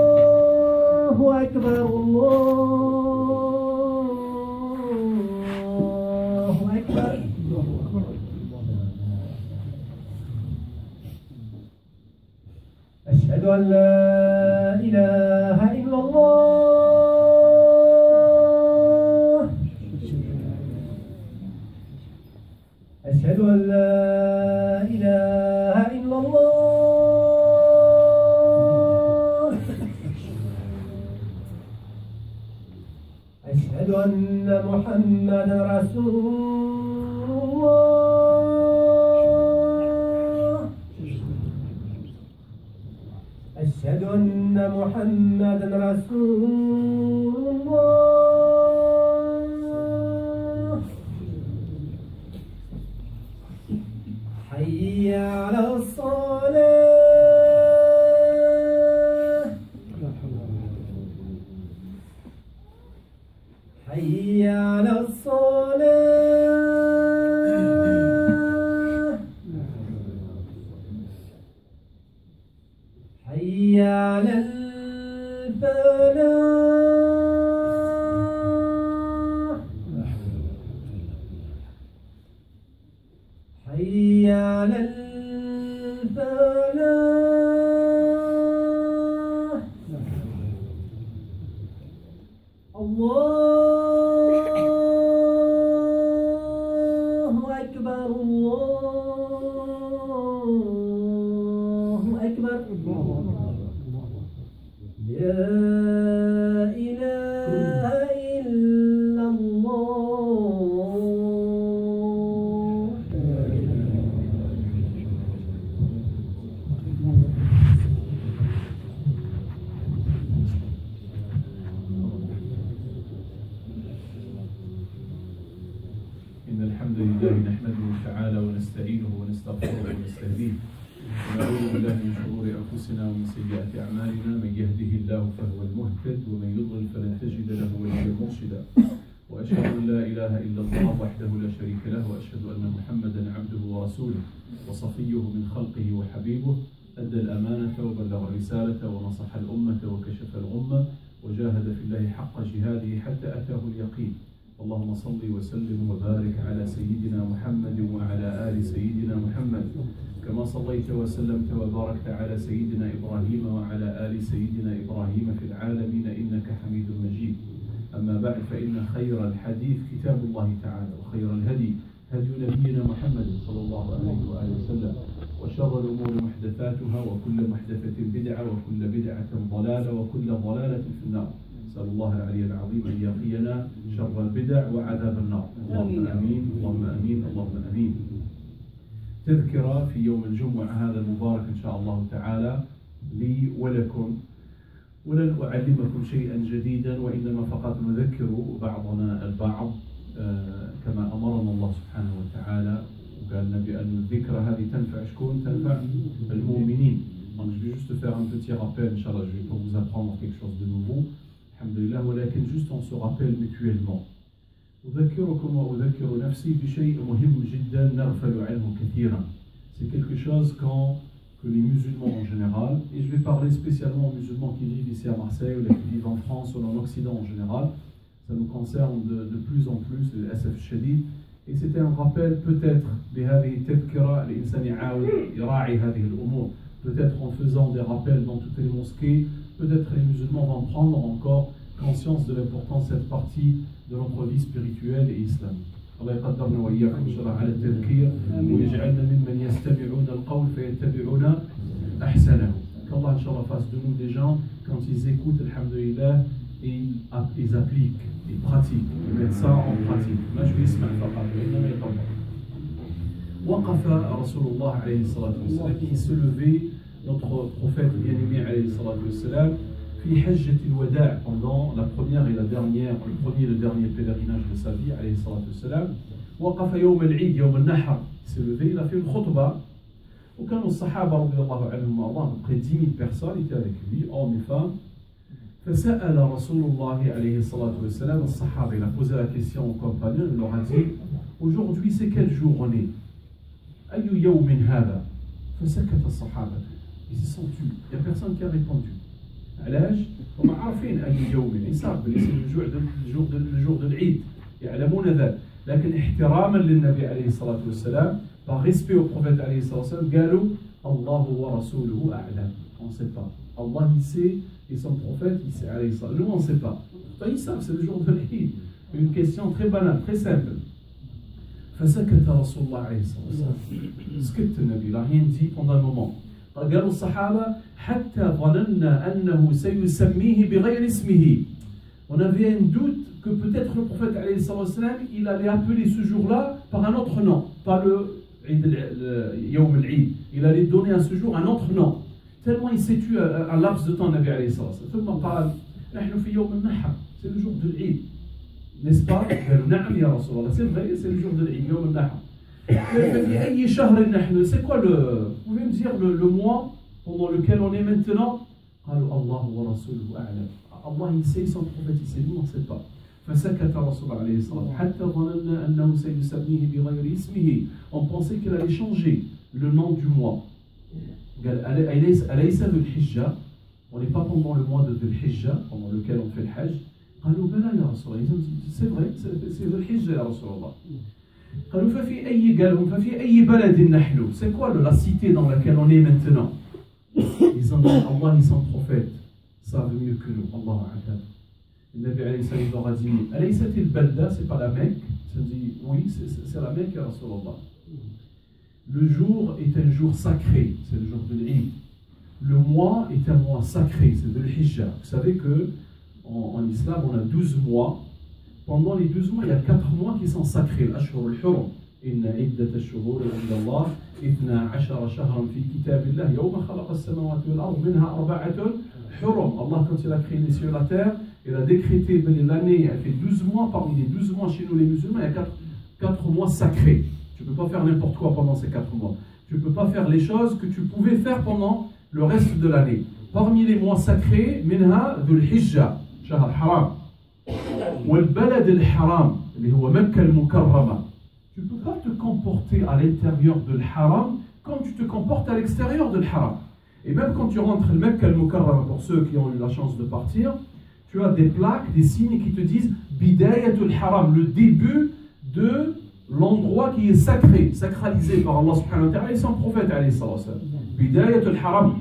الله أكبر الله أكبر. أشهد أن لا إله إلا الله. أشهد أن لا إله إلا الله. أشهد أن محمدا رسول الله. أشهد أن محمدا رسول الله. حي على الصلاة. حي على الصلاة. حي على الفلاح. حي على الفلاح. الله أكبر الله أكبر. لا إله إلا الله. إن الحمد لله نحمده تعالى ونستعينه ونستغفره ونستهديه ونعوذ بالله من شرور أنفسنا ومن سيئات أعمالنا. من يهده الله فهو المهتد ومن يضلل فلن تجد له وليا مرشدا. وأشهد أن لا إله إلا الله وحده لا شريك له، وأشهد أن محمدا عبده ورسوله وصفيه من خلقه وحبيبه، أدى الأمانة وبلغ الرسالة ونصح الأمة وكشف الغمة وجاهد في الله حق جهاده حتى أتاه اليقين. اللهم صل وسلم وبارك على سيدنا محمد وعلى آل سيدنا محمد كما صليت وسلمت وباركت على سيدنا إبراهيم وعلى آل سيدنا إبراهيم في العالمين إنك حميد مجيد. أما بعد، فإن خير الحديث كتاب الله تعالى، وخير الهدي هدي نبينا محمد صلى الله عليه وآله وسلم، وشر الأمور محدثاتها، وكل محدثة بدعة، وكل بدعة ضلالة، وكل ضلالة في النار. نسأل الله العلي العظيم أن يقينا شر البدع وعذاب النار. اللهم آمين اللهم آمين اللهم آمين. تذكرة في يوم الجمعة هذا المبارك إن شاء الله تعالى لي ولكم، ولن أعلمكم شيئا جديدا، وإنما فقط نذكر بعضنا البعض كما أمرنا الله سبحانه وتعالى، وقالنا بأن الذكرى هذه تنفع شكون؟ تنفع المؤمنين. Donc je vais juste faire un petit rappel, Inch'Allah, je vais pas vous apprendre quelque chose de nouveau, alhamdulillah, ولكن juste on se rappelle mutuellement. أذكركم وأذكر نفسي بشيء مهم جدا نغفل عنه كثيرا. C'est quelque chose que les musulmans en général, et je vais parler spécialement aux musulmans qui vivent ici à Marseille ou qui vivent en France ou en Occident en général, ça nous concerne de plus en plus, للأسف الشديد. Et c'était un rappel peut-être بهذه التذكرة الإنسان يحاول يراعي هذه الأمور. Peut-être en faisant des rappels dans toutes les mosquées, peut-être les musulmans vont prendre encore conscience de l'importance de cette partie de notre vie spirituelle et islamique. Allah يقدرنا وإياكم إن شاء الله على التذكير ويجعلنا ممن يستمعون القول فيتبعون أحسنه. Qu'Allah إن شاء الله fasse de nous des gens, quand ils écoutent, alhamdulillah, et ils appliquent, ils pratiquent, ils mettent ça en pratique. ما شو يسمع فقط وإنما يطبق. وقف رسول الله عليه الصلاة والسلام, il se levait, notre prophète bien-aimé عليه الصلاة والسلام, في حجة الوداع, pendant la première et la dernière, le premier et le dernier pèlerinage de sa vie عليه الصلاة والسلام. وقف يوم العيد يوم النحر, il s'est levé, il a fait une khutbah. وكانوا الصحابة رضي الله عنهم وأرضاهم, près de 10 000 personnes étaient avec lui, hommes et femmes. فسأل رسول الله عليه الصلاة والسلام الصحابة, il a posé la question aux compagnons, il leur a dit, aujourd'hui c'est quel jour on est? أي يوم هذا؟ فسكت الصحابة. Ils se sont tus. Il n'y a personne qui a répondu. علاش؟ هم عارفين أي يوم يصاب الجوع de العيد يعلمون ذلك. لكن احتراما للنبي عليه الصلاة والسلام, par respect au prophète عليه الصلاة والسلام, قالوا الله ورسوله أعلم. On ne sait pas. Allah il sait et son prophète il sait عليه الصلاة. Nous on ne sait pas. Ils savent, c'est le jour de l'Eid. Une question très banale, très simple. فسكت رسول الله عليه الصلاة والسلام. سكت النبي, il n'a rien dit pendant un moment. قالوا الصحابة حتى ظننا أنه سيسميه بغير اسمه. On avait un doute que peut-être le prophète alayhi salam, il allait appeler ce jour-là par un autre nom, pas le Yawm al-Eid. Il allait donner à ce jour un autre nom. Tellement il s'est tué un laps de temps, Nabi alayhi salam. ثم قال نحن في يوم النحر, c'est le jour de l'Eid. N'est-ce pas? نعم يا رسول الله, c'est vrai, c'est le jour de l'Eid, يوم النحر. C'est quoi vous pouvez me dire le mois pendant lequel on est maintenant? قالوا الله ورسوله أعلم. Allah il sait, son prophète il sait, nous on ne sait pas. فسكت رسول الله عليه الصلاة حتى ظننا أنه سيسميه بغير اسمه. On pensait qu'il allait changer le nom du mois. قال أليس ذو الحجة? On n'est pas pendant le mois de ذو الحجة pendant lequel on fait le Hajj. قالوا بلى يا رسول الله. Ils ont dit c'est vrai, c'est ذو الحجة يا رسول الله. قالوا ففي أي بلد نحن? C'est quoi la cité dans laquelle on est maintenant? Ils ont dit Allah et son prophète savent mieux que nous. Allah a'lam. Le Nabi alayhi salam leur a dit أليست البلدة, c'est pas la Mecque? Ils ont dit oui, c'est la Mecque ya Rasulallah. Le jour est un jour sacré, c'est le jour de l'Eid. Le mois est un mois sacré, c'est de l'Hijjah. Vous savez que en islam on a 12 mois. Pendant les 12 mois, il y a 4 mois qui sont sacrés. الأشهر الحرم إن عدة الشهور عند الله 12 شهرا في كتاب الله يوم خلق السماوات والأرض منها 4 حرم. Allah, quand il a créé les cieux et la terre, il a décrété l'année, elle fait 12 mois. Parmi les 12 mois chez nous les musulmans, il y a 4 mois sacrés. Tu ne peux pas faire n'importe quoi pendant ces 4 mois. Tu ne peux pas faire les choses que tu pouvais faire pendant le reste de l'année. Parmi les mois sacrés, منها ذو الحجة شهر حرام. والبلد الحرام اللي هو مكة المكرمة. Tu ne peux pas te comporter à l'intérieur de l'haram comme tu te comportes à l'extérieur de l'haram. Et même quand tu rentres à Mecca al-Mukarrama, pour ceux qui ont eu la chance de partir, tu as des plaques, des signes qui te disent Bidayatul Haram, le début de l'endroit qui est sacré, sacralisé par Allah subhanahu wa ta'ala et son prophète alayhi sallam. Bidayatul Haram.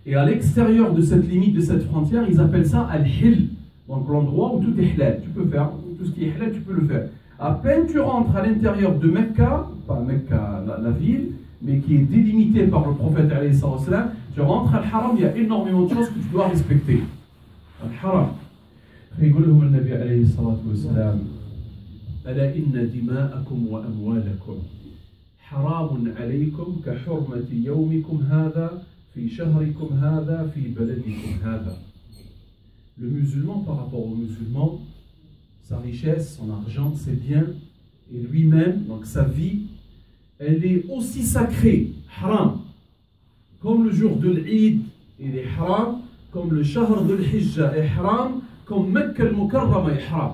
Et à l'extérieur de cette limite, de cette frontière, ils appellent ça Al-Hil. Donc l'endroit où tout est halal, tu peux faire, tout ce qui est halal, tu peux le faire. À peine tu rentres à l'intérieur de Mecca, pas Mecca la ville, mais qui est délimitée par le prophète alayhi sallam, tu rentres à l'Haram, il y a énormément de choses que tu dois respecter. Al-Haram. يقول لهم النبي عليه الصلاة والسلام ألا إن دماءكم وأموالكم حرام عليكم كحرمة يومكم هذا في شهركم هذا في بلدكم هذا. Le musulman par rapport au musulman, sa richesse, son argent, ses biens, et lui-même, donc sa vie, elle est aussi sacrée, haram, comme le jour de l'Eid, il est haram, comme le shahr de l'Hijjah est haram, comme Mecca al-Mukarrama est haram.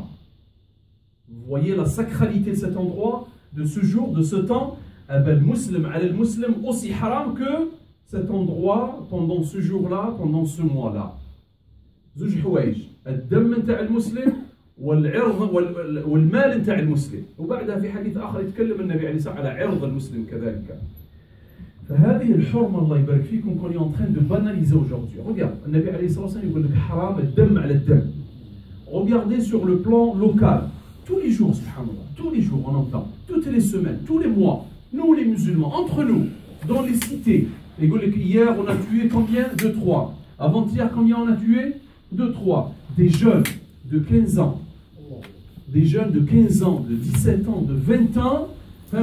Vous voyez la sacralité de cet endroit, de ce jour, de ce temps. Le muslim al muslim aussi haram que cet endroit pendant ce jour-là, pendant ce mois-là. زوج حوايج الدم نتاع المسلم والعرض والمال نتاع المسلم وبعدها في حديث آخر يتكلم النبي عليه الصلاة والسلام على عرض المسلم كذلك. فهذه الحرمة الله يبارك فيكم qu'on est en train de banaliser aujourd'hui. Regarde, النبي عليه الصلاة والسلام يقول لك حرام الدم على الدم. Regardez sur le plan local, tous les jours, subhanallah, tous les jours on entend, toutes les semaines, tous les mois, nous les musulmans, entre nous, dans les cités, hier on a tué combien? 2-3. Avant-hier combien on a tué? 2-3. Des jeunes de 15 ans, des jeunes de 15 ans, de 17 ans, de 20 ans,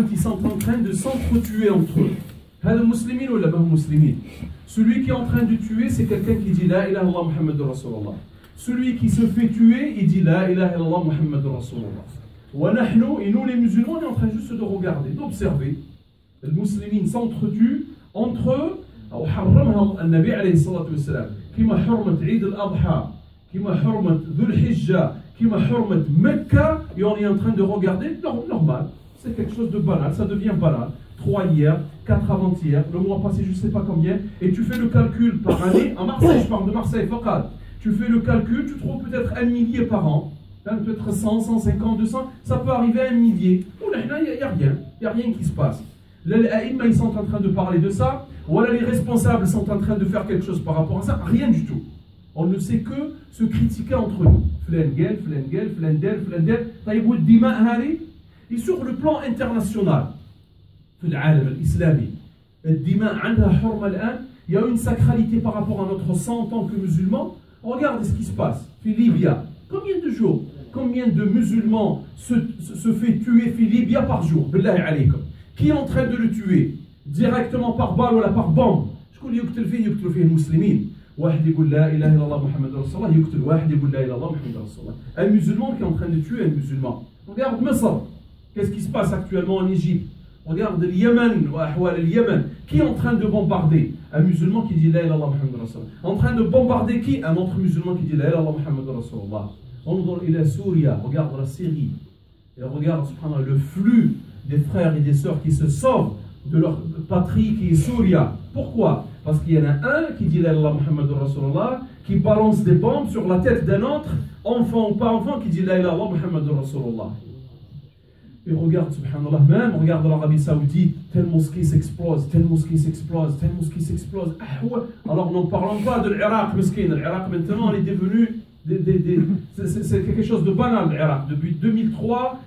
qui sont en train de s'entretuer entre eux. Celui qui est en train de tuer, c'est quelqu'un qui dit La ilaha illallah Muhammadur Rasulullah. Celui qui se fait tuer, il dit La ilaha illallah Muhammadur Rasulullah. Et nous les musulmans, on est en train juste de regarder, d'observer. Les musulmans s'entretuent entre eux. وحرمها النبي عليه الصلاة والسلام كما حرمت عيد الأضحى كما حرمت ذو الحجة كما حرمت مكة et on est en train de regarder normal c'est quelque chose de banal ça devient banal 3 hier, 4 avant-hier, le mois passé je ne sais pas combien, et tu fais le calcul par année, à Marseille, je parle de Marseille, Faqad, tu fais le calcul, tu trouves peut-être 1 millier par an, peut-être 100, 150, 200, ça peut arriver à 1 millier. Il n'y a rien qui se passe. Les aïma, ils sont en train de parler de ça, voilà, les responsables sont en train de faire quelque chose par rapport à ça, rien du tout. On ne sait que se critiquer entre nous. Flengel, et sur le plan international, il y a une sacralité par rapport à notre sang en tant que musulmans. Regardez ce qui se passe. Libya, combien de jours, combien de musulmans se fait tuer Libya par jour? Qui est en train de le tuer? Directement par balle ou par bombe? واحد يقول لا اله الا الله محمد رسول الله يقتل واحد يقول لا اله الا الله محمد رسول الله. Un musulman qui est en train de tuer un musulman. Regarde Misr, qu'est-ce qui se passe actuellement en Égypte? Regarde le Yémen, le Yémen, qui est en train de bombarder? Un musulman qui dit la ilaha illallah Muhammad Rasulullah. En train de bombarder qui? Un autre musulman qui dit la ilaha illallah Muhammad Rasulullah. انظر إلى سوريا, regarde la Syrie, et regarde subhanallah, le flux des frères et des sœurs qui se sauvent de leur patrie qui est Souria. Pourquoi? Parce qu'il y en a un qui dit la ilaha Muhammad Rasulullah, qui balance des bombes sur la tête d'un autre, enfant ou pas enfant, qui dit la ilaha Muhammad Rasulullah. Et regarde, subhanallah, même regarde l'Arabie Saoudite, telle mosquée s'explose, telle mosquée s'explose, telle mosquée s'explose. Alors n'en parlons pas de l'Irak, miskin. L'Irak maintenant, elle est devenue c'est quelque chose de banal, l'Irak. Depuis 2003,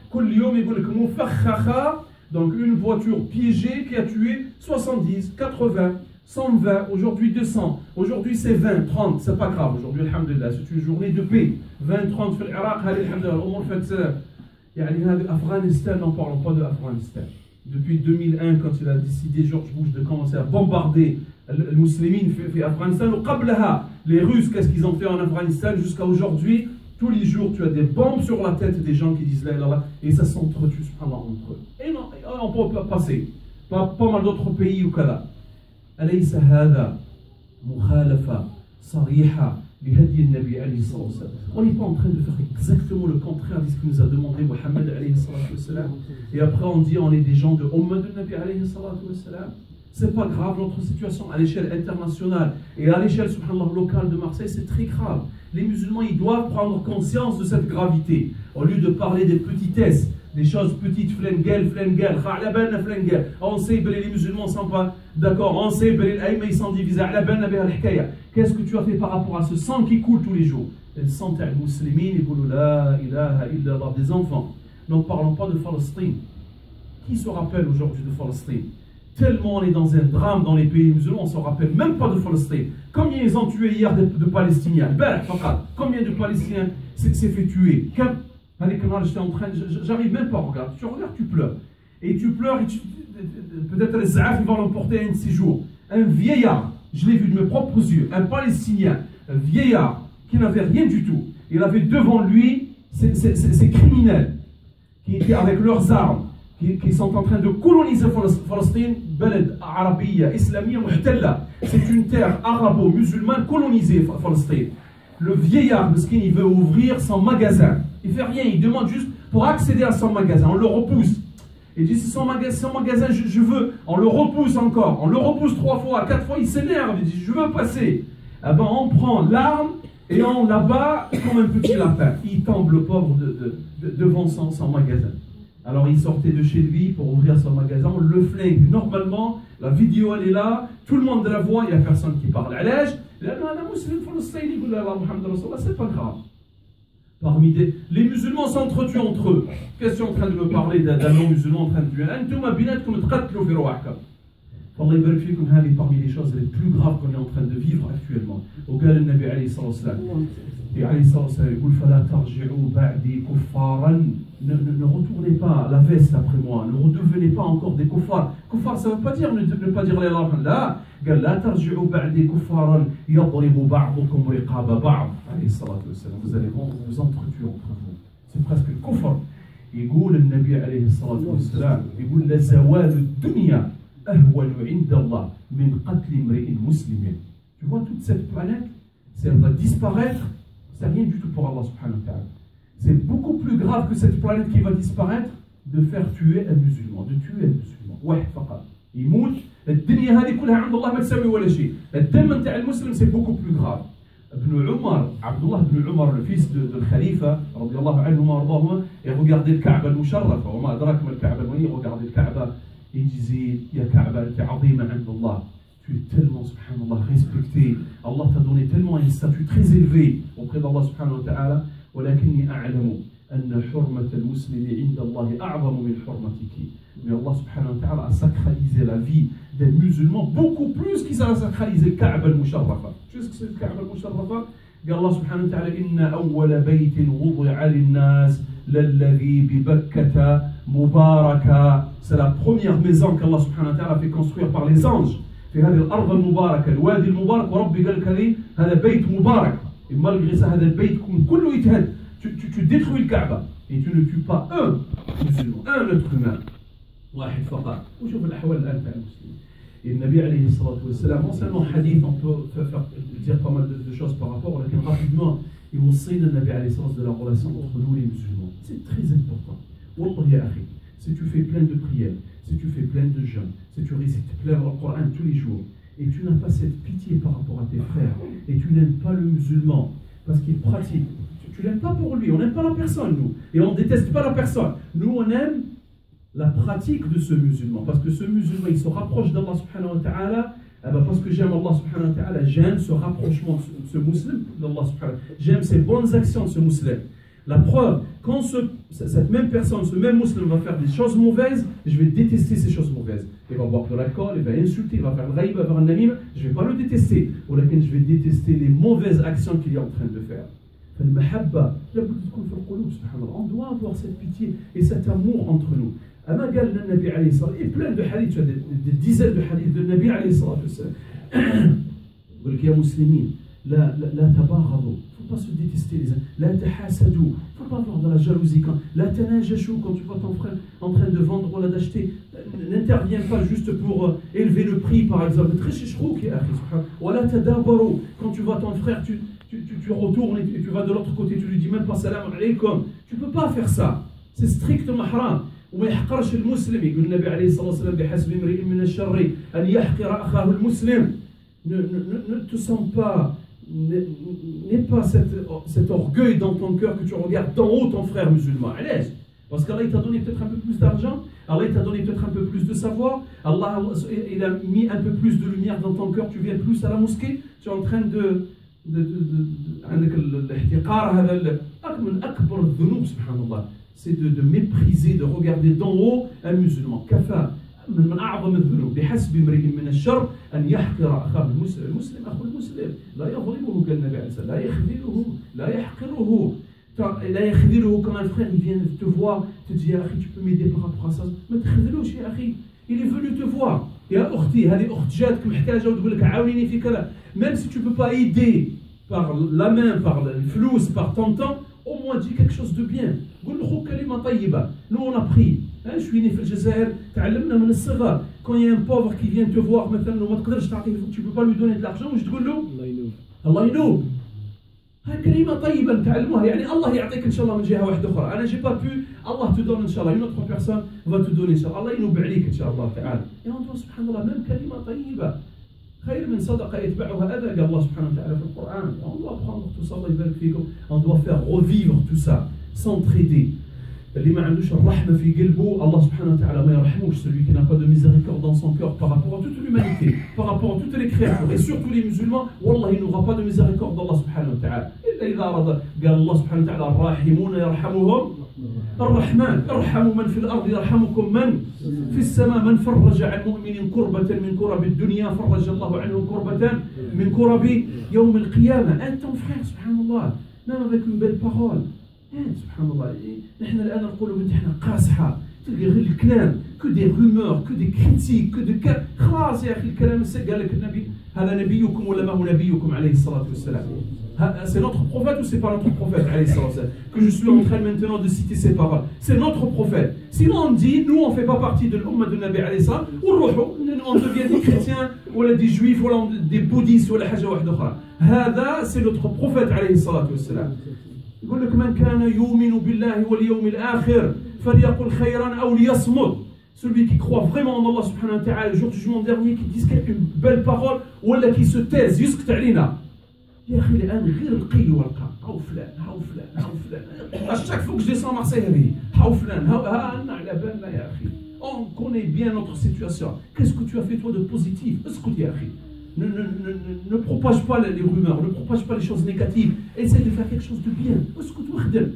donc une voiture piégée qui a tué 70, 80, 120, aujourd'hui 200, aujourd'hui c'est 20, 30, c'est pas grave, aujourd'hui alhamdulillah, c'est une journée de paix. 20, 30 في العراق, alhamdulillah, au moins fait Afghanistan, n'en parlons pas de Afghanistan. Depuis 2001, quand il a décidé, George Bush, de commencer à bombarder les musulmans en Afghanistan, les Russes, qu'est-ce qu'ils ont fait en Afghanistan jusqu'à aujourd'hui? Tous les jours, tu as des bombes sur la tête des gens qui disent la ilaha illallah, et ça s'entretue entre eux. Et non, on peut passer. Pas mal d'autres pays ou kada. أليس هذا مخالفة صريحة لهدي النبي عليه الصلاة والسلام. On n'est pas en train de faire exactement le contraire de ce que nous a demandé Mohammed alayhi sallam. Et après on dit on est des gens de Ummah de Nabi alayhi sallam. C'est pas grave, notre situation à l'échelle internationale et à l'échelle subhanallah locale de Marseille, c'est très grave. Les musulmans, ils doivent prendre conscience de cette gravité. Au lieu de parler des petitesses, des choses petites, flengel, on sait que les musulmans ne sont pas d'accord, on sait que les aïma ils sont divisés. Qu'est-ce que tu as fait par rapport à ce sang qui coule tous les jours? Le sang des musulmans, ils disent la ilaha illallah, des enfants. N'en parlons pas de Palestine. Qui se rappelle aujourd'hui de Palestine? Tellement on est dans un drame dans les pays musulmans, on ne se rappelle même pas de Palestine. Combien ils ont tué hier de Palestiniens? Combien de Palestiniens s'est fait tuer? J'étais en train, j'arrive même pas à regarder. Tu regardes, tu pleures. Et tu pleures, et peut-être les Zaaf vont l'emporter un de ces jours. Un vieillard, je l'ai vu de mes propres yeux, un Palestinien, un vieillard qui n'avait rien du tout. Il avait devant lui ces criminels qui, avec leurs armes, qui sont en train de coloniser Palestine, Beled Arabia, Islamia, Muhtalla. C'est une terre arabo-musulmane colonisée, Palestine. Le vieillard, mesquin, il veut ouvrir son magasin. Il fait rien, il demande juste pour accéder à son magasin. On le repousse. Il dit c'est son magasin, je veux. On le repousse encore. On le repousse 3 fois, 4 fois, il s'énerve. Il dit je veux passer. Eh ben, on prend l'arme et on l'abat comme un petit lapin. Il tombe le pauvre devant son magasin. Alors il sortait de chez lui pour ouvrir son magasin, on le flingue. Normalement, la vidéo elle est là, tout le monde la voit, il n'y a personne qui parle. C'est pas grave. Les musulmans s'entretuent entre eux. Qu'est-ce que tu es en train de me parler d'un non-musulman en train de tuer? Allah يبارك فيكم, هذه parmi les choses les plus graves qu'on est en train de vivre actuellement. وقال النبي عليه الصلاة والسلام يقول فلا ترجعوا بعدي كفارا. Ne retournez pas la veste après moi, ne redevenez pas encore des kuffars. Kuffar, ça ne veut pas dire ne pas dire la ilaha illallah. قال لا ترجعوا بعدي كفارا يضرب بعضكم رقاب بعض. عليه الصلاة والسلام, vous allez vous entretuer entre vous. C'est presque le kufr. يقول النبي عليه الصلاة والسلام يقول لزوال الدنيا أهون عند الله من قتل امرئ مسلم. Tu vois toute cette planète, si elle va disparaître, c'est rien du tout pour Allah subhanahu wa ta'ala. C'est beaucoup plus grave que cette planète qui va disparaître de faire tuer un musulman, de tuer un musulman. واحد فقط يموت الدنيا هذه كلها عند الله ما تساوي ولا شيء. الدم نتاع المسلم c'est beaucoup plus grave. Ibn Umar, Abdullah ibn Umar, le fils de Khalifa, radiyallahu anhu wa et regardait le Kaaba al-Musharrafa, wa ma adrak ma al-Kaaba al-Musharrafa, il regardait le Kaaba, et il disait, ya Kaaba, tu es azima عند Allah. Tu es tellement, subhanallah, respecté. Allah t'a donné tellement un statut très élevé auprès d'Allah subhanahu wa ta'ala. ولكني أعلم أن حرمة المسلم عند الله أعظم من حرمتك. Mais Allah subhanahu wa ta'ala a sacralisé la vie des musulmans beaucoup plus qu'il a sacralisé le Kaaba al-Musharrafa. Tu sais ce que c'est le Kaaba al-Musharrafa? Allah subhanahu wa ta'ala inna awwala baytin wudi'a lin-nas lalladhi bi Bakkata mubaraka. C'est la première maison qu'Allah subhanahu wa ta'ala a fait construire par les anges. في هذه الأرض المباركة الوادي المبارك وربي قال كذي هذا بيت مبارك. Et malgré ça هذا البيت كله يتهد. Tu détruis le Kaaba et tu ne tues pas un musulman, un être humain. واحد فقط. وشوف الأحوال الآن تاع المسلمين. Et le Nabi alayhi salatu wassalam, concernant le hadith, on peut dire pas mal de choses par rapport, mais rapidement, il aussi le Nabi alayhi salatu de la relation entre nous et les musulmans. C'est très important. Wallah ya akhi, si tu fais plein de prières, si tu fais plein de jeûnes, si tu récites plein le Coran tous les jours, et tu n'as pas cette pitié par rapport à tes frères, et tu n'aimes pas le musulman, parce qu'il pratique, tu l'aimes pas pour lui, on n'aime pas la personne, nous, et on ne déteste pas la personne. Nous, on aime la pratique de ce musulman, parce que ce musulman, il se rapproche d'Allah subhanahu wa ta'ala, parce que j'aime Allah subhanahu wa ta'ala, j'aime ce rapprochement de ce musulman d'Allah subhanahu wa ta'ala, j'aime ces bonnes actions de ce musulman. La preuve, quand cette même personne, ce même musulman va faire des choses mauvaises, je vais détester ces choses mauvaises. Il va boire de l'alcool, il va insulter, il va faire le ghaïb, il va faire un namim, je ne vais pas le détester. Ou laquelle je vais détester les mauvaises actions qu'il est en train de faire. On doit avoir cette pitié et cet amour entre nous. أما قال النبي عليه الصلاة والسلام plein de hadiths, des dizaines de hadiths de النبي عليه الصلاة والسلام يقول لك يا مسلمين لا تباغضوا, faut pas se détester les uns, لا تحاسدوا, faut pas avoir de la jalousie, لا تناجشوا, quand tu vois ton frère en train de vendre ou d'acheter, n'interviens pas juste pour élever le prix par exemple, ولا تدابروا, quand tu vois ton frère tu retournes et tu vas de l'autre côté, tu lui dis même pas salam alaykum, tu peux pas faire ça, c'est strictement haram. وما يحقرش المسلم. يقول النبي عليه الصلاة والسلام بحسب امرئ من الشر أن يحقر أخاه المسلم. Ne te sens pas, n'aie pas cet orgueil dans ton cœur que tu regardes d'en haut ton frère musulman. Allez, parce qu'Allah t'a donné peut-être un peu plus d'argent, Allah t'a donné peut-être un peu plus de savoir, Allah il a mis un peu plus de lumière dans ton cœur, tu viens plus à la mosquée, tu es en train c'est de mépriser, de regarder d'en haut un musulman. كفى من أعظم الذنوب بحسب امرئ من الشر أن يحقر أخاه المسلم. المسلم أخو المسلم لا يظلمه قال النبي عليه الصلاة والسلام, لا يخذله لا يحقره. لا يخذله quand un frère il vient te voir, te dit يا أخي tu peux m'aider par rapport à ça, ما تخذلوش يا أخي, il est venu te voir. يا أختي هذه أخت جاتك محتاجة وتقول لك عاونيني في كذا, même si tu peux pas aider par la main, par le flous, par ton temps, au moins dis quelque chose de bien. قول له كلمة طيبة. Nous on a pris. Je suis né في الجزائر, تعلمنا من الصغر. Quand il y a un pauvre qui vient te voir مثلا وما تقدرش تعطيه, tu peux pas lui donner de l'argent, وش تقول له؟ الله ينوب. هاي كلمة طيبة نتعلموها, يعني الله يعطيك إن شاء الله من جهة واحدة أخرى. أنا j'ai pas pu, Allah te donne إن شاء الله, une autre personne va te donner إن شاء الله. الله ينوب عليك إن شاء الله تعالى. Et on doit سبحان الله même كلمة طيبة. خير من صدقة يتبعها أذى, قال الله سبحانه وتعالى في القرآن. On doit prendre tout ça, Allah يبارك فيكم. On doit faire revivre tout ça, s'entraider. اللي ما عندوش الرحمة في قلبه الله سبحانه وتعالى ما يرحموش. Celui qui n'a pas de miséricorde dans son cœur par rapport à toute l'humanité, par rapport à toutes les créatures et surtout les musulmans, والله il n'aura pas de miséricorde d'Allah سبحانه وتعالى. إلا إذا أراد, قال الله سبحانه وتعالى الراحمون يرحمهم الرحمن, ارحموا من في الأرض يرحمكم من في السماء, من فرج عن مؤمن كربة من كرب الدنيا فرج الله عنه كربة من كرب يوم القيامة. أنت ton frère سبحان الله, même avec une belle parole. سبحان الله, نحن الآن نقول نحن قاصحة, تلقى غير الكلام, que des rumeurs, que des critiques, que de خلاص يا أخي الكلام قال لك النبي هذا نبيكم ولا ما هو نبيكم عليه الصلاة والسلام. C'est notre prophète ou c'est pas notre prophète عليه الصلاة والسلام que je suis en train maintenant de citer ces paroles? C'est notre prophète. Sinon on dit, nous on fait pas partie de l'umma de Nabi عليه الصلاة, on devient des chrétiens ou des juifs ou des bouddhistes ou حاجة واحدة أخرى. هذا c'est notre prophète عليه الصلاة والسلام. يقول لك من كان يؤمن بالله واليوم الآخر فليقل خيرا أو ليصمت. Celui qui croit vraiment en Allah subhanahu wa ta'ala, le jour du jugement dernier, qui dise une belle parole, ou qui se taise, يسكت علينا. يا أخي الآن غير القيل والقال، هاو فلان هاو فلان هاو فلان. À chaque fois que je descends à Marseille, هاو فلان هاو على بالنا يا أخي. On connaît bien notre situation. Qu'est-ce que tu as fait toi de positif? Escoute يا أخي. Ne propage pas les rumeurs, ne propage pas les choses négatives. Essaye de faire quelque chose de bien. Escoute واخدم.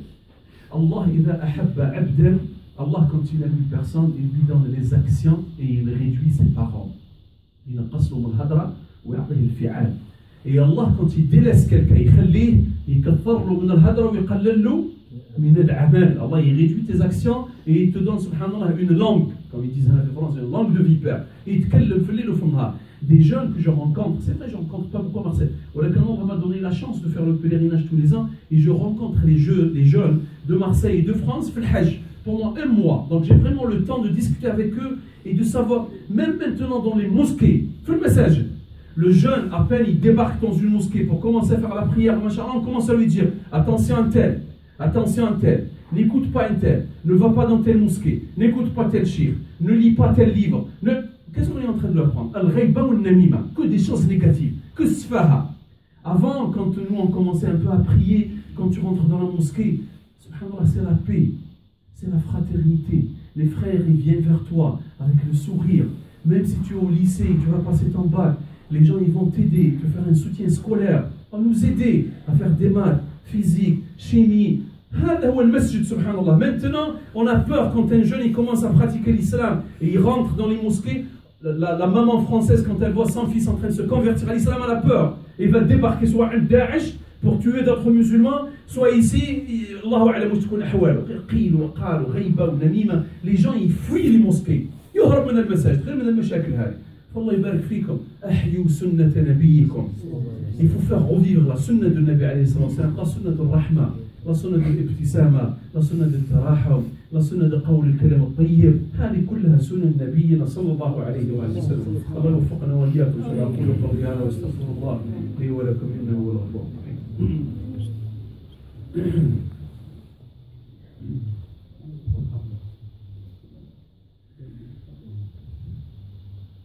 Allah إذا أحب عبدا, Allah quand il aime une personne, il lui donne les actions et il réduit ses paroles. ينقص له من الهدرة ويعطيه الفعال. Et Allah, quand il délaisse quelqu'un, il كثر له من الهدرة ويقلل له من العمل. Allah, il réduit tes actions et il te donne, subhanallah, une langue, comme ils disent en France, une langue de vipère. Et il te يتكلم في الليل وفي النهار. Des jeunes que je rencontre, c'est vrai, je ne rencontre pas beaucoup à Marseille. On m'a donné la chance de faire le pèlerinage tous les ans et je rencontre les jeunes de Marseille et de France, fait le Hajj, pendant un mois. Donc j'ai vraiment le temps de discuter avec eux et de savoir, même maintenant dans les mosquées, fait le message. Le jeune, à peine il débarque dans une mosquée pour commencer à faire la prière, machallah, on commence à lui dire attention un tel, n'écoute pas un tel, ne va pas dans telle mosquée, n'écoute pas tel shir, ne lis pas tel livre. Qu'est-ce qu'on est en train de leur apprendre? Al-ghayba ou al-namima, que des choses négatives, que sfaha. Avant, quand nous on commençait un peu à prier, quand tu rentres dans la mosquée, subhanallah, c'est la paix, c'est la fraternité. Les frères, ils viennent vers toi avec le sourire. Même si tu es au lycée, tu vas passer ton bac, les gens ils vont t'aider, te faire un soutien scolaire, vont nous aider à faire des maths, physique, chimie. Maintenant, on a peur quand un jeune il commence à pratiquer l'islam et il rentre dans les mosquées. La maman française, quand elle voit son fils en train de se convertir à l'islam, elle a peur. Il va débarquer soit un Daesh pour tuer d'autres musulmans, soit ici, les gens ils fuient les mosquées. Il faut faire revivre la sunna de Nabi alayhi salam, la sunna de rahma, la sunna de l'ibtisama, la sunna de tarahum, la sunna de qawl al-kalam al-tayyib. هذه كلها سنن نبينا صلى الله عليه وسلم. الله يوفقنا وإياكم. أقول قولي هذا واستغفر الله لي ولكم إنه هو الغفور الرحيم.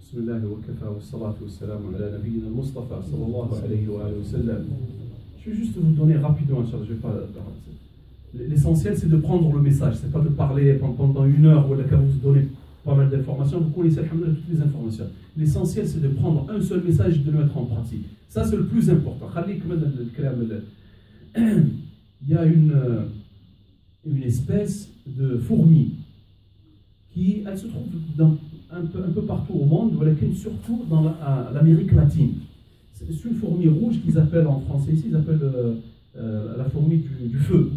بسم الله وكفى والصلاة والسلام على نبينا المصطفى صلى الله عليه وآله وسلم. Je vais juste vous donner rapidement, je vais pas. L'essentiel c'est de prendre le message, c'est pas de parler pendant une heure ou qu'à vous donner pas mal d'informations. Vous connaissez alhamdoulilah toutes les informations. L'essentiel c'est de prendre un seul message et de le mettre en pratique. Ça c'est le plus important. Il y a une espèce de fourmi qui elle se trouve un peu partout au monde, surtout dans l'Amérique latine. C'est une fourmi rouge qu'ils appellent en français ici, ils appellent la fourmi du feu,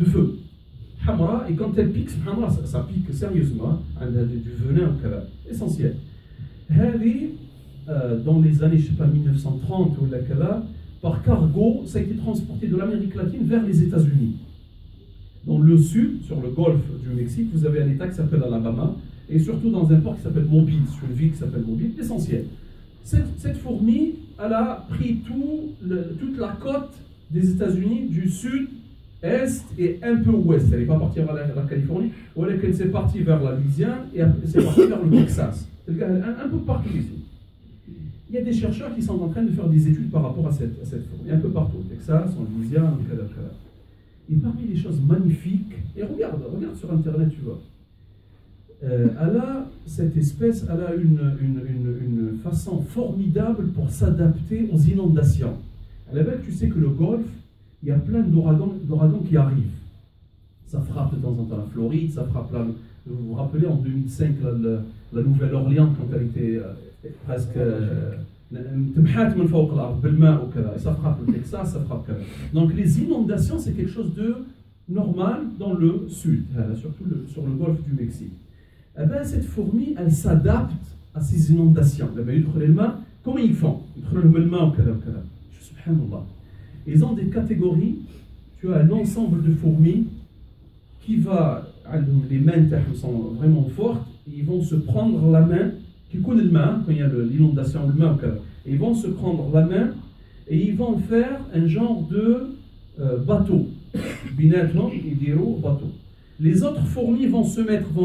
Hamra, et quand elle pique, ça pique sérieusement, du venin, essentiel. Dans les années, je sais pas, 1930 ou là, par cargo, ça a été transporté de l'Amérique latine vers les États-Unis. Dans le sud, sur le golfe du Mexique, vous avez un état qui s'appelle Alabama, et surtout dans un port qui s'appelle Mobile, sur une ville qui s'appelle Mobile, l'essentiel. Cette fourmi, elle a pris toute la côte des États-Unis, du sud, est et un peu ouest. Elle n'est pas partie vers la Californie, ou elle s'est partie vers la Louisiane et elle s'est partie vers le Texas. Un peu partout ici. Il y a des chercheurs qui sont en train de faire des études par rapport à cette fourmi, un peu partout, au Texas, en Louisiane, en Canada. Et parmi les choses magnifiques, et regarde sur Internet, tu vois. Cette espèce elle a une façon formidable pour s'adapter aux inondations. Tu sais que le Golfe, il y a plein d'ouragans qui arrivent. Ça frappe de temps en temps la Floride, ça frappe vous vous rappelez en 2005 la Nouvelle-Orléans quand elle était presque ça frappe le Texas, ça frappe. Donc les inondations c'est quelque chose de normal dans le sud, surtout sur le Golfe du Mexique. Eh bien, cette fourmi, elle s'adapte à ces inondations. Comment ils font? Ils ont des catégories. Tu as un ensemble de fourmis qui les mains sont vraiment fortes, ils vont se prendre la main, qui connaît le main, quand il y a l'inondation, ils vont se prendre la main et ils vont faire un genre de bateau. بيناتهم يديروا bateau. Les autres fourmis vont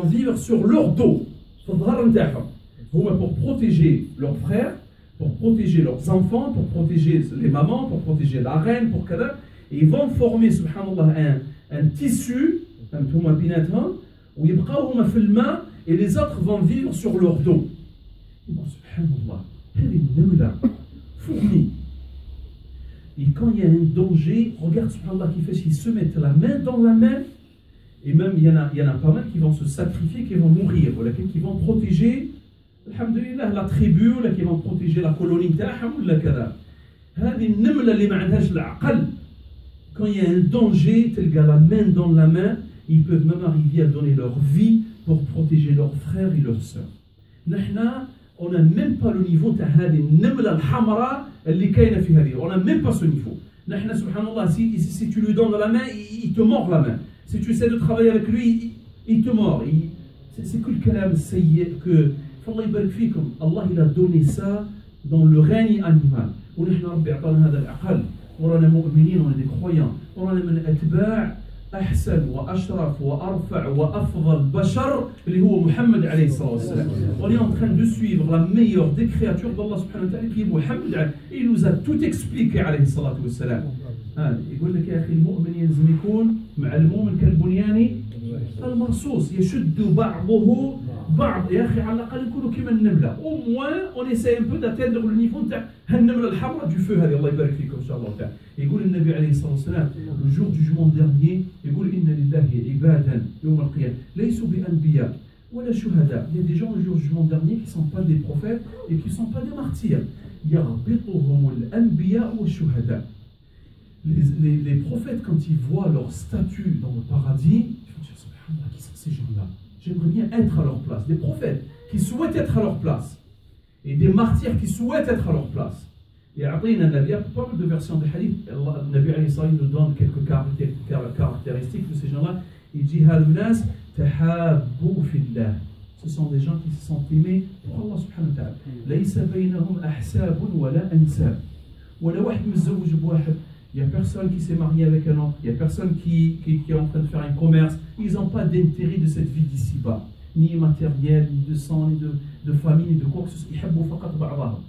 vivre sur leur dos. Pour protéger leurs frères, pour protéger leurs enfants, pour protéger les mamans, pour protéger la reine, pour kada. Et ils vont former, subhanallah, un tissu, où ils et les autres vont vivre sur leur dos. Subhanallah, fourmi. Et quand il y a un danger, regarde subhanallah qui fait, ils se mettent la main dans la main. Et même il y en a pas mal qui vont se sacrifier, qui vont mourir, qui vont protéger, alhamdulillah, la tribu, qui vont protéger la colonie تاعهم ولا كذا. هذه النملة اللي ما عندهاش العقل. Quand il y a un danger, tel gars la main dans la main, ils peuvent même arriver à donner leur vie pour protéger leurs frères et leurs sœurs. نحنا on n'a même pas le niveau de هذه النملة الحمراء اللي كاينة في هذه. On n'a même pas ce niveau. نحنا subhanallah, si tu lui donnes la main, il te mord la main. Si tu essaies de travailler avec lui, il te mord. C'est que le kalam sayyid que Allah يبارك فيكم. Allah il a donné ça dans le règne animal. ونحن ربي أعطانا هذا العقل. ورانا مؤمنين ورانا des croyants. ورانا من أتباع أحسن وأشرف وأرفع وأفضل بشر اللي هو محمد عليه الصلاة والسلام. On est en train de suivre la meilleure des créatures d'Allah subhanahu wa ta'ala qui est Muhammad. Il nous a tout expliqué عليه الصلاة والسلام. يقول لك يا أخي المؤمن يلزم يكون مع المؤمن كالبنيان المرصوص يشد بعضه بعض. يا أخي على الأقل نكونوا كما النملة. Au moins on essaie un peu d'atteindre le niveau تاع النملة الحمراء du feu هذه. الله يبارك فيكم إن شاء الله تعالى. يقول النبي عليه الصلاة والسلام le jour du jugement dernier يقول إن لله عبادا يوم القيامة ليسوا بأنبياء ولا شهداء. Il y a des gens le jour du jugement dernier qui ne sont pas des prophètes et qui ne sont pas des martyrs. يغبطهم الأنبياء والشهداء. Les prophètes, quand ils voient leur statut dans le paradis, ils vont dire subhanallah, qui sont ces gens-là? J'aimerais bien être à leur place. Des prophètes qui souhaitent être à leur place. Et des martyrs qui souhaitent être à leur place. Et après, il y a pas mal de versions de hadith. Le Nabi alayhi salam nous donne quelques caractéristiques de ces gens-là. Il dit Halunas tahabbu fillah. Ce sont des gens qui se sont aimés pour Allah subhanahu wa ta'ala. Laysa baynahum ahsabun wala ansab. Wala wahid mizawj bwahid. Il n'y a personne qui s'est marié avec un autre, il n'y a personne qui est en train de faire un commerce. Ils n'ont pas d'intérêt de cette vie d'ici-bas, ni matériel, ni de sang, ni de famille, ni de quoi que ce soit. Ils حبوا فقط بعضهم.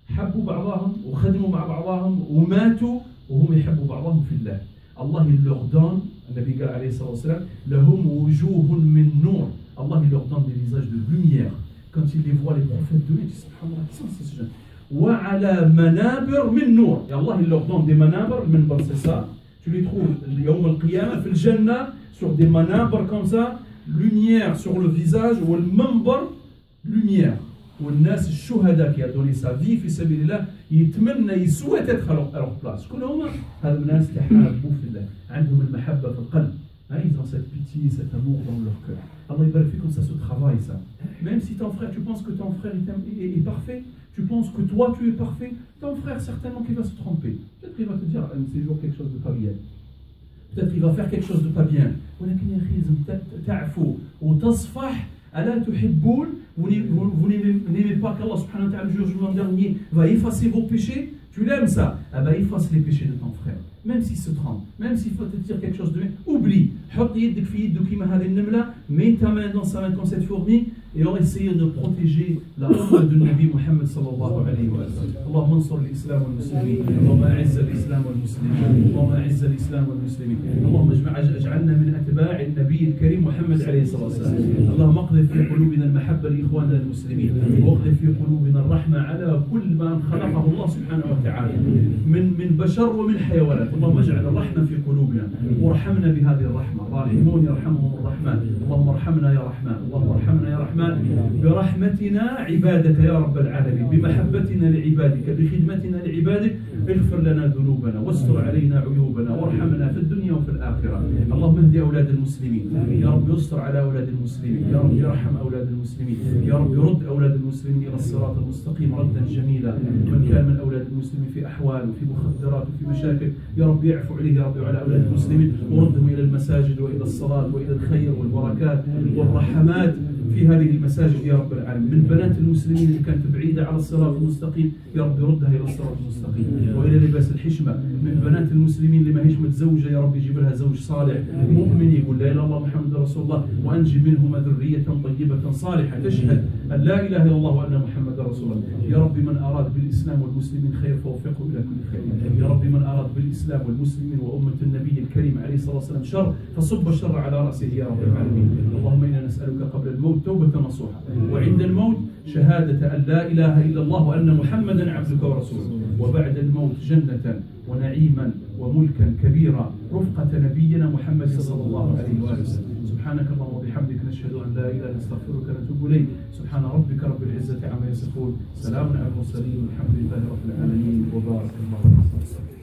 حبوا بعضهم وخدموا مع بعضهم وماتوا وهم يحبوا بعضهم في الله. Allah il leur donne, le Nabi alayhi salam, لهم وجوه من نور. Allah il leur donne des visages de lumière. Quand ils les voient, les prophètes de lui, ils disent subhanallah, qui sont ces gens? وعلى منابر من نور. Et Allah il leur donne des manabr, minbar c'est ça. Tu les trouves يوم القيامة في الجنة sur des manabr comme ça, lumière sur le visage, ou le minbar, lumière. والناس الشهداء qui a donné sa vie في سبيل الله يتمنى يسوى être à leur place. شكون هما؟ هذا الناس تحابوا في الله، عندهم المحبة في القلب. Ils ont cette pitié, cet amour dans leur cœur. Allah il vérifie comme ça se travaille ça. Même si ton frère, tu penses que ton frère est parfait, tu penses que toi tu es parfait, ton frère certainement qu'il va se tromper. Peut-être qu'il va te dire un de ces jours quelque chose de pas bien. Peut-être qu'il va faire quelque chose de pas bien. ولكن يا أخي لازم تعفو وتصفح. ألا تحبون? Vous n'aimez pas qu'Allah subhanahu wa ta'ala le jugement dernier va effacer vos péchés? Tu l'aimes ça? Ah ben efface les péchés de ton frère. Même s'il se trompe, même s'il faut te dire quelque chose de bien, oublie. حط يدك في يده كيما هذه النملة, mets ta main dans sa main comme cette fourmi, et on essaye de protéger la umma du Nabi Muhammad sallallahu alayhi wa sallam. اللهم انصر الإسلام والمسلمين، اللهم أعز الإسلام والمسلمين، اللهم أعز الإسلام والمسلمين، اللهم اجعلنا من أتباع النبي الكريم محمد عليه الصلاة والسلام. اللهم اقذف في قلوبنا المحبة لإخواننا المسلمين، واقذف في قلوبنا الرحمة على كل من خلقه الله سبحانه وتعالى من بشر ومن حيوانات. اللهم اجعل الرحمة في قلوبنا وارحمنا بهذه الرحمة. الراحمون يرحمهم الرحمن. اللهم ارحمنا يا رحمن، اللهم ارحمنا يا رحمن برحمتنا عبادك يا رب العالمين، بمحبتنا لعبادك، بخدمتنا لعبادك. اغفر لنا ذنوبنا واستر علينا عيوبنا وارحمنا في الدنيا وفي الآخرة. اللهم اهد أولاد المسلمين يا رب، يستر على أولاد المسلمين يا رب، يرحم أولاد المسلمين يا رب، يرد أولاد المسلمين إلى الصراط المستقيم ردا جميلا. من كان من أولاد المسلمين في أحوال وفي مخدرات وفي مشاكل يا رب يعفو عليه يا رب وعلى أولاد المسلمين، وردهم إلى المساجد وإلى الصلاة وإلى الخير والبركات والرحمات في هذه المساجد يا رب العالمين، من بنات المسلمين اللي كانت بعيدة على الصراط المستقيم يا رب ردها إلى الصراط المستقيم وإلى لباس الحشمة. من بنات المسلمين اللي ما هيش متزوجة يا رب يجيب لها زوج صالح مؤمن يقول لا إله إلا الله محمد رسول الله، وأنجب منهما ذرية طيبة صالحة تشهد أن لا إله إلا الله وأن محمد رسول الله. يا رب من أراد بالإسلام والمسلمين خير فوفقه إلى كل خير. يا رب من أراد بالإسلام والمسلمين وأمة النبي الكريم عليه الصلاة والسلام شر فصب الشر على رأسه يا رب العالمين. اللهم إنا نسألك قبل الموت توبة نصوحة، وعند الموت شهادة أن لا إله إلا الله وأن محمدا عبدك ورسولك، وبعد الموت جنة ونعيما وملكا كبيرا رفقة نبينا محمد صلى الله عليه وسلم. سبحانك اللهم وبحمدك نشهد أن لا إله إلا أنت نستغفرك ونتوب إليك. سبحان ربك رب العزة عما يصفون، سلام على المرسلين والحمد لله رب العالمين، وبارك الله فيكم.